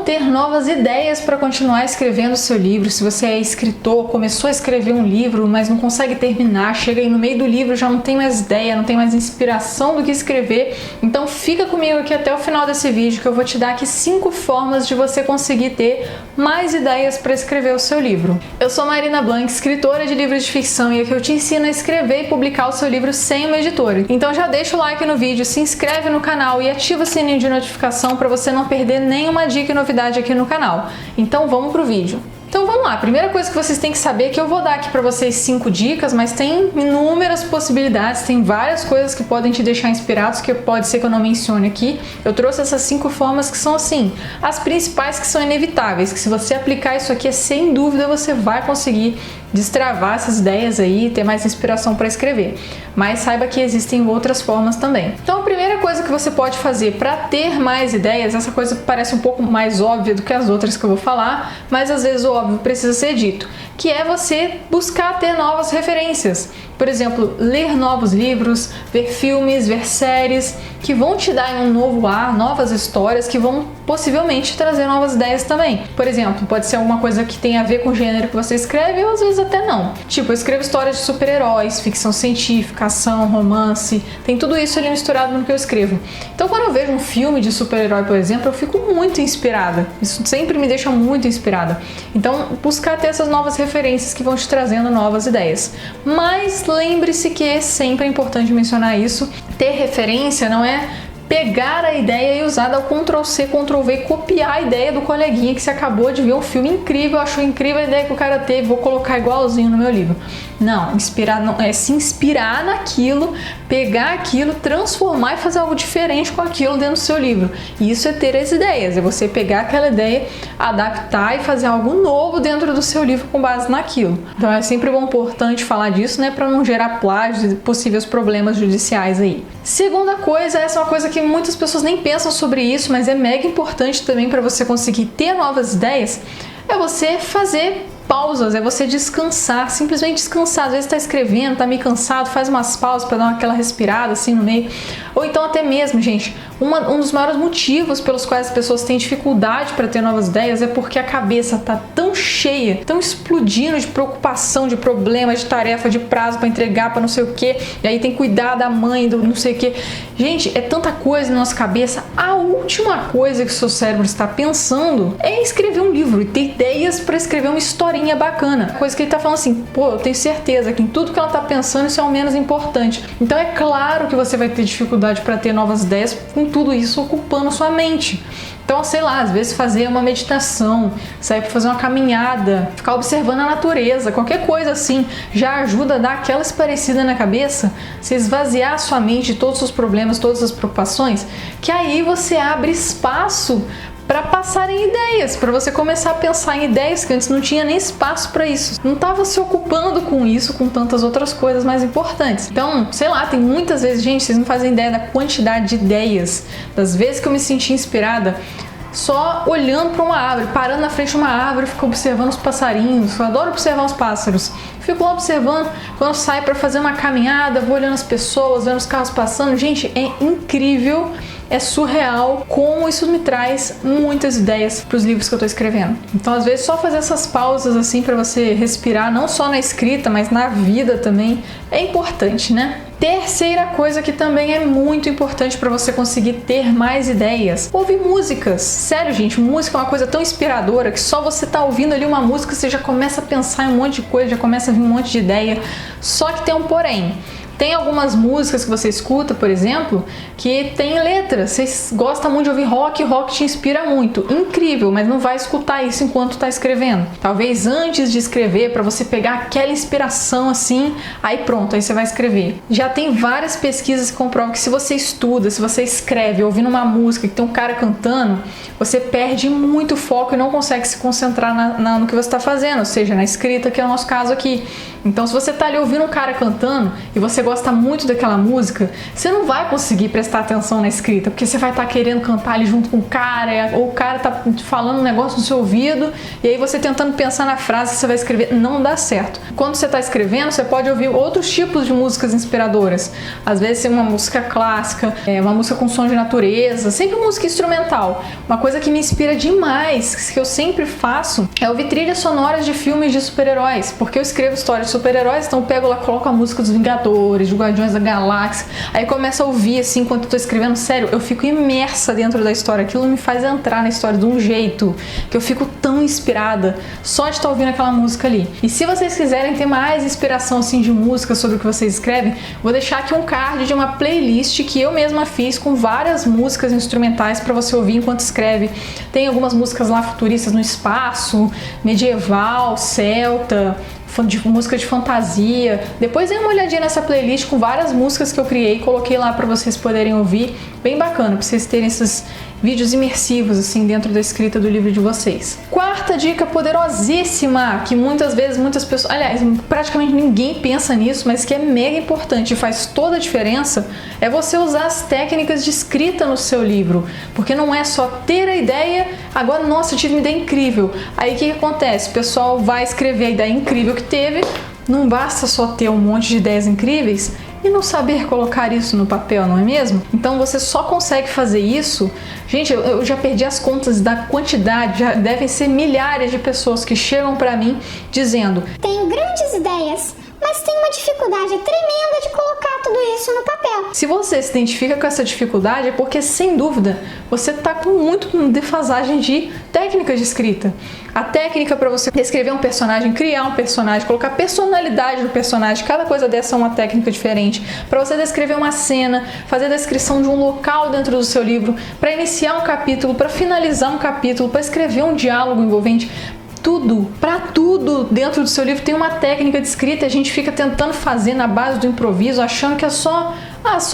ter novas ideias para continuar escrevendo o seu livro. Se você é escritor, começou a escrever um livro, mas não consegue terminar, chega aí no meio do livro, já não tem mais ideia, não tem mais inspiração do que escrever, então fica comigo aqui até o final desse vídeo que eu vou te dar aqui 5 formas de você conseguir ter mais ideias para escrever o seu livro. Eu sou Marina Blanc, escritora de livros de ficção, e aqui eu te ensino a escrever e publicar o seu livro sem uma editora. Então já deixa o like no vídeo, se inscreve no canal e ativa o sininho de notificação para você não perder nenhuma dica e novidade aqui no canal. Então vamos pro vídeo. Então vamos lá, a primeira coisa que vocês têm que saber é que eu vou dar aqui para vocês 5 dicas, mas tem inúmeras possibilidades, tem várias coisas que podem te deixar inspirados, que pode ser que eu não mencione aqui. Eu trouxe essas 5 formas que são assim, as principais, que são inevitáveis, que se você aplicar isso aqui, sem dúvida você vai conseguir destravar essas ideias aí e ter mais inspiração para escrever. Mas saiba que existem outras formas também. Então a primeira coisa que você pode fazer para ter mais ideias, essa coisa parece um pouco mais óbvia do que as outras que eu vou falar, mas às vezes o óbvio precisa ser dito, que é você buscar ter novas referências. Por exemplo, ler novos livros, ver filmes, ver séries que vão te dar um novo ar, novas histórias que vão possivelmente trazer novas ideias também. Por exemplo, pode ser alguma coisa que tem a ver com o gênero que você escreve ou às vezes até não. Tipo, eu escrevo histórias de super-heróis, ficção científica, ação, romance, tem tudo isso ali misturado no que eu escrevo. Então quando eu vejo um filme de super-herói, por exemplo, eu fico muito inspirada. Isso sempre me deixa muito inspirada. Então, buscar ter essas novas referências que vão te trazendo novas ideias. Mas lembre-se que é sempre importante mencionar isso. Ter referência não é pegar a ideia e usar o Ctrl+C, Ctrl+V e copiar a ideia do coleguinha que você acabou de ver um filme incrível, achou incrível a ideia que o cara teve, vou colocar igualzinho no meu livro. Não, inspirar não, é se inspirar naquilo, pegar aquilo, transformar e fazer algo diferente com aquilo dentro do seu livro. E isso é ter as ideias, é você pegar aquela ideia, adaptar e fazer algo novo dentro do seu livro com base naquilo. Então é sempre importante falar disso, né, para não gerar plágio e possíveis problemas judiciais aí. Segunda coisa, essa é uma coisa que muitas pessoas nem pensam sobre isso, mas é mega importante também para você conseguir ter novas ideias, é você fazer pausas, é você descansar, simplesmente descansar. Às vezes está escrevendo, está meio cansado, faz umas pausas para dar aquela respirada assim no meio. Ou então até mesmo, gente, um dos maiores motivos pelos quais as pessoas têm dificuldade para ter novas ideias é porque a cabeça está tão cheia, tão explodindo de preocupação, de problema, de tarefa, de prazo para entregar, para não sei o que, e aí tem que cuidar da mãe, do não sei o que. Gente, é tanta coisa na nossa cabeça. A última coisa que o seu cérebro está pensando é escrever um livro e ter ideias para escrever uma historinha bacana. Coisa que ele tá falando assim, pô, eu tenho certeza que em tudo que ela tá pensando isso é o menos importante. Então é claro que você vai ter dificuldade para ter novas ideias com tudo isso ocupando sua mente. Então, sei lá, às vezes fazer uma meditação, sair para fazer uma caminhada, ficar observando a natureza, qualquer coisa assim, já ajuda a dar aquela esparecida na cabeça, você esvaziar a sua mente de todos os problemas, todas as preocupações, que aí você abre espaço para passarem ideias, para você começar a pensar em ideias que antes não tinha nem espaço para isso. Não estava se ocupando com isso, com tantas outras coisas mais importantes. Então, sei lá, tem muitas vezes, gente, vocês não fazem ideia da quantidade de ideias, das vezes que eu me senti inspirada só olhando para uma árvore, parando na frente de uma árvore, fico observando os passarinhos. Eu adoro observar os pássaros. Fico lá observando, quando eu saio para fazer uma caminhada, vou olhando as pessoas, vendo os carros passando. Gente, é incrível, é surreal como isso me traz muitas ideias para os livros que eu estou escrevendo. Então, às vezes, só fazer essas pausas assim para você respirar, não só na escrita, mas na vida também, é importante, né? Terceira coisa que também é muito importante para você conseguir ter mais ideias: ouvir músicas. Sério, gente, música é uma coisa tão inspiradora que só você tá ouvindo ali uma música você já começa a pensar em um monte de coisa, já começa a vir um monte de ideia. Só que tem um porém. Tem algumas músicas que você escuta, por exemplo, que tem letras. Você gosta muito de ouvir rock, rock te inspira muito. Incrível, mas não vai escutar isso enquanto está escrevendo. Talvez antes de escrever, para você pegar aquela inspiração assim, aí pronto, aí você vai escrever. Já tem várias pesquisas que comprovam que se você estuda, se você escreve ouvindo uma música que tem um cara cantando, você perde muito foco e não consegue se concentrar no que você está fazendo, ou seja, na escrita, que é o nosso caso aqui. Então, se você está ali ouvindo um cara cantando e você gosta muito daquela música, você não vai conseguir prestar atenção na escrita, porque você vai estar querendo cantar ali junto com o cara, ou o cara tá falando um negócio no seu ouvido, e aí você tentando pensar na frase que você vai escrever, não dá certo. Quando você está escrevendo, você pode ouvir outros tipos de músicas inspiradoras. Às vezes uma música clássica, uma música com som de natureza, sempre música instrumental. Uma coisa que me inspira demais, que eu sempre faço, é ouvir trilhas sonoras de filmes de super-heróis, porque eu escrevo histórias de super-heróis, então eu pego lá, coloco a música dos Vingadores, dos Guardiões da Galáxia, aí começo a ouvir assim enquanto eu tô escrevendo. Sério, eu fico imersa dentro da história, aquilo me faz entrar na história de um jeito que eu fico tão inspirada só de estar ouvindo aquela música ali. E se vocês quiserem ter mais inspiração assim de música sobre o que vocês escrevem, vou deixar aqui um card de uma playlist que eu mesma fiz com várias músicas instrumentais para você ouvir enquanto escreve. Tem algumas músicas lá futuristas no espaço, medieval, celta, de música de fantasia. Depois dê uma olhadinha nessa playlist com várias músicas que eu criei e coloquei lá para vocês poderem ouvir. Bem bacana, para vocês terem esses vídeos imersivos assim dentro da escrita do livro de vocês. Quarta dica poderosíssima, que muitas vezes muitas pessoas, aliás, praticamente ninguém pensa nisso, mas que é mega importante e faz toda a diferença, é você usar as técnicas de escrita no seu livro. Porque não é só ter a ideia, agora, nossa, eu tive uma ideia incrível. Aí o que acontece? O pessoal vai escrever a ideia incrível que teve, não basta só ter um monte de ideias incríveis e não saber colocar isso no papel, não é mesmo? Então você só consegue fazer isso. Gente, eu já perdi as contas da quantidade, já devem ser milhares de pessoas que chegam pra mim dizendo: tenho grandes ideias, mas tenho uma dificuldade tremenda de colocar tudo isso no papel. Se você se identifica com essa dificuldade, é porque, sem dúvida, você está com muito defasagem de técnica de escrita. A técnica para você escrever um personagem, criar um personagem, colocar personalidade no personagem, cada coisa dessa é uma técnica diferente. Para você descrever uma cena, fazer a descrição de um local dentro do seu livro, para iniciar um capítulo, para finalizar um capítulo, para escrever um diálogo envolvente. Para tudo dentro do seu livro tem uma técnica de escrita. A gente fica tentando fazer na base do improviso, achando que é só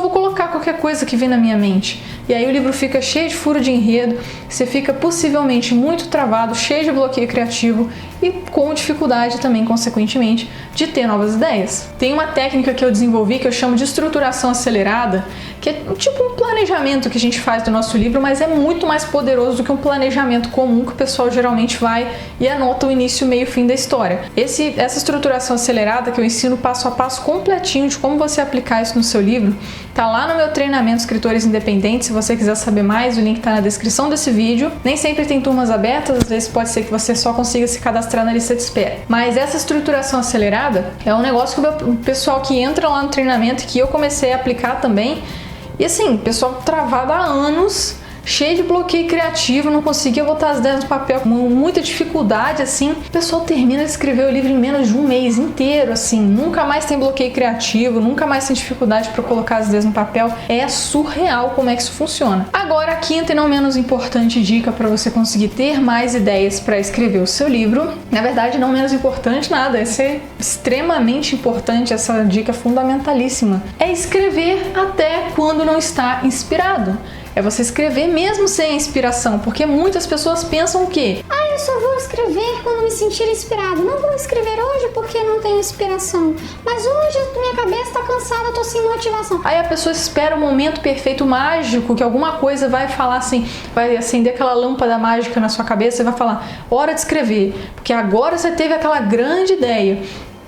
vou colocar qualquer coisa que vem na minha mente. E aí o livro fica cheio de furo de enredo, você fica possivelmente muito travado, cheio de bloqueio criativo e com dificuldade também, consequentemente, de ter novas ideias. Tem uma técnica que eu desenvolvi que eu chamo de estruturação acelerada, que é tipo um planejamento que a gente faz do nosso livro, mas é muito mais poderoso do que um planejamento comum que o pessoal geralmente vai e anota o início, meio e fim da história. Essa estruturação acelerada que eu ensino passo a passo completinho de como você aplicar isso no seu livro, tá lá no meu treinamento Escritores Independentes. Se você quiser saber mais, o link tá na descrição desse vídeo. Nem sempre tem turmas abertas, às vezes pode ser que você só consiga se cadastrar na lista de espera. Mas essa estruturação acelerada é um negócio que o pessoal que entra lá no treinamento, que eu comecei a aplicar também, e assim, pessoal travado há anos, cheio de bloqueio criativo, não conseguia botar as ideias no papel, com muita dificuldade, assim. O pessoal termina de escrever o livro em menos de um mês inteiro, assim. Nunca mais tem bloqueio criativo, nunca mais tem dificuldade para colocar as ideias no papel. É surreal como é que isso funciona. Agora, a quinta e não menos importante dica para você conseguir ter mais ideias para escrever o seu livro. Na verdade, não menos importante nada, essa é extremamente importante, essa dica fundamentalíssima. É escrever até quando não está inspirado. É você escrever mesmo sem inspiração, porque muitas pessoas pensam o quê? Eu só vou escrever quando me sentir inspirado. Não vou escrever hoje porque não tenho inspiração. Mas hoje minha cabeça tá cansada, tô sem motivação. Aí a pessoa espera o momento perfeito, mágico, que alguma coisa vai falar assim, vai acender aquela lâmpada mágica na sua cabeça e vai falar: hora de escrever, porque agora você teve aquela grande ideia.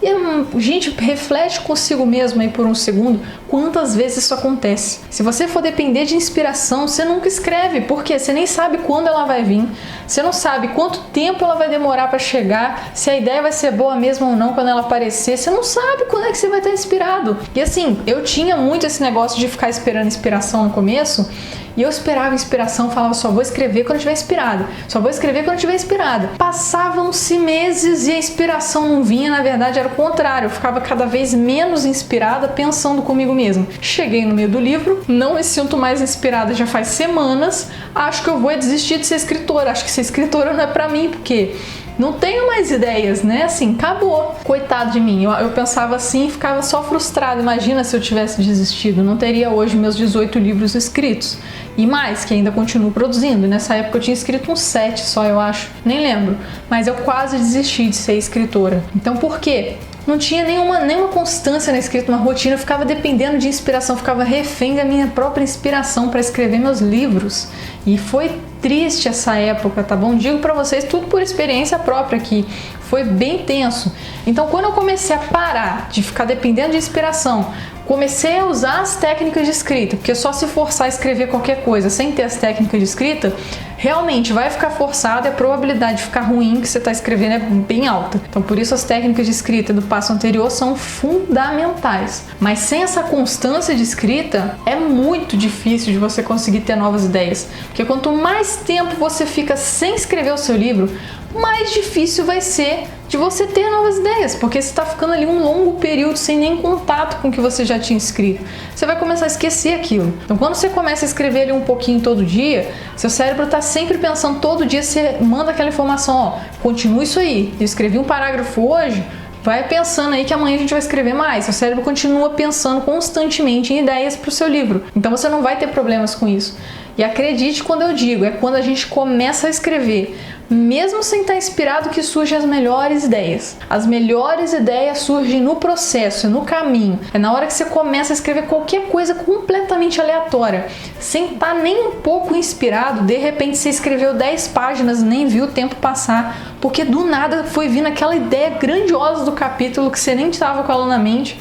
E, gente, reflete consigo mesmo aí por um segundo quantas vezes isso acontece. Se você for depender de inspiração, você nunca escreve, porque você nem sabe quando ela vai vir, você não sabe quanto tempo ela vai demorar para chegar, se a ideia vai ser boa mesmo ou não quando ela aparecer, você não sabe quando é que você vai estar inspirado. E assim, eu tinha muito esse negócio de ficar esperando inspiração no começo, e eu esperava inspiração, falava: só vou escrever quando eu estiver inspirada, só vou escrever quando eu estiver inspirada. Passavam-se meses e a inspiração não vinha. Na verdade era o contrário, eu ficava cada vez menos inspirada, pensando comigo mesma. Cheguei no meio do livro, não me sinto mais inspirada já faz semanas, acho que eu vou desistir de ser escritora, acho que ser escritora não é pra mim, porque não tenho mais ideias, né? Assim, acabou. Coitado de mim. Eu pensava assim e ficava só frustrada. Imagina se eu tivesse desistido. Não teria hoje meus 18 livros escritos. E mais, que ainda continuo produzindo. Nessa época eu tinha escrito uns 7 só, eu acho. Nem lembro. Mas eu quase desisti de ser escritora. Então por quê? não tinha nenhuma constância na escrita, uma rotina, eu ficava dependendo de inspiração, ficava refém da minha própria inspiração para escrever meus livros. E foi triste essa época, tá bom? Digo pra vocês tudo por experiência própria aqui. Foi bem tenso. Então, quando eu comecei a parar de ficar dependendo de inspiração, comecei a usar as técnicas de escrita, porque só se forçar a escrever qualquer coisa sem ter as técnicas de escrita, realmente vai ficar forçado e a probabilidade de ficar ruim que você está escrevendo é bem alta. Então, por isso as técnicas de escrita do passo anterior são fundamentais. Mas sem essa constância de escrita, é muito difícil de você conseguir ter novas ideias. Porque quanto mais tempo você fica sem escrever o seu livro, mais difícil vai ser de você ter novas ideias, porque você está ficando ali um longo período sem nem contato com o que você já tinha escrito. Você vai começar a esquecer aquilo. Então, quando você começa a escrever ali um pouquinho todo dia, seu cérebro está sempre pensando, todo dia você manda aquela informação, ó, continua isso aí. Eu escrevi um parágrafo hoje, vai pensando aí que amanhã a gente vai escrever mais. Seu cérebro continua pensando constantemente em ideias para o seu livro. Então, você não vai ter problemas com isso. E acredite quando eu digo, é quando a gente começa a escrever, mesmo sem estar inspirado, que surgem as melhores ideias. As melhores ideias surgem no processo, no caminho. É na hora que você começa a escrever qualquer coisa completamente aleatória, sem estar nem um pouco inspirado, de repente você escreveu 10 páginas e nem viu o tempo passar, porque do nada foi vindo aquela ideia grandiosa do capítulo que você nem estava com ela na mente,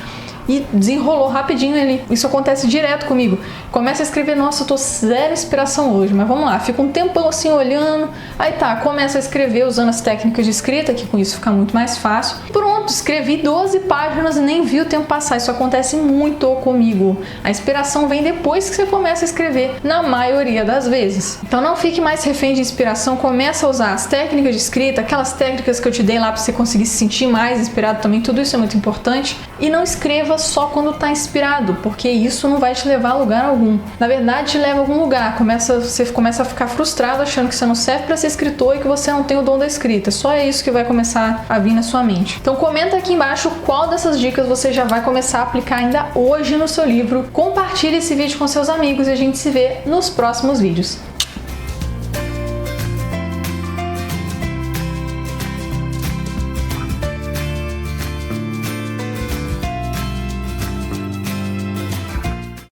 e desenrolou rapidinho ali. Isso acontece direto comigo. Começa a escrever, nossa, eu tô zero inspiração hoje, mas vamos lá, fica um tempão assim olhando, aí tá, começa a escrever usando as técnicas de escrita, que com isso fica muito mais fácil. Pronto, escrevi 12 páginas e nem vi o tempo passar. Isso acontece muito comigo. A inspiração vem depois que você começa a escrever, na maioria das vezes. Então não fique mais refém de inspiração, começa a usar as técnicas de escrita, aquelas técnicas que eu te dei lá pra você conseguir se sentir mais inspirado também, tudo isso é muito importante. E não escreva só quando tá inspirado, porque isso não vai te levar a lugar algum. Na verdade, te leva a algum lugar. Você começa a ficar frustrado achando que você não serve para ser escritor e que você não tem o dom da escrita. Só é isso que vai começar a vir na sua mente. Então comenta aqui embaixo qual dessas dicas você já vai começar a aplicar ainda hoje no seu livro. Compartilhe esse vídeo com seus amigos e a gente se vê nos próximos vídeos.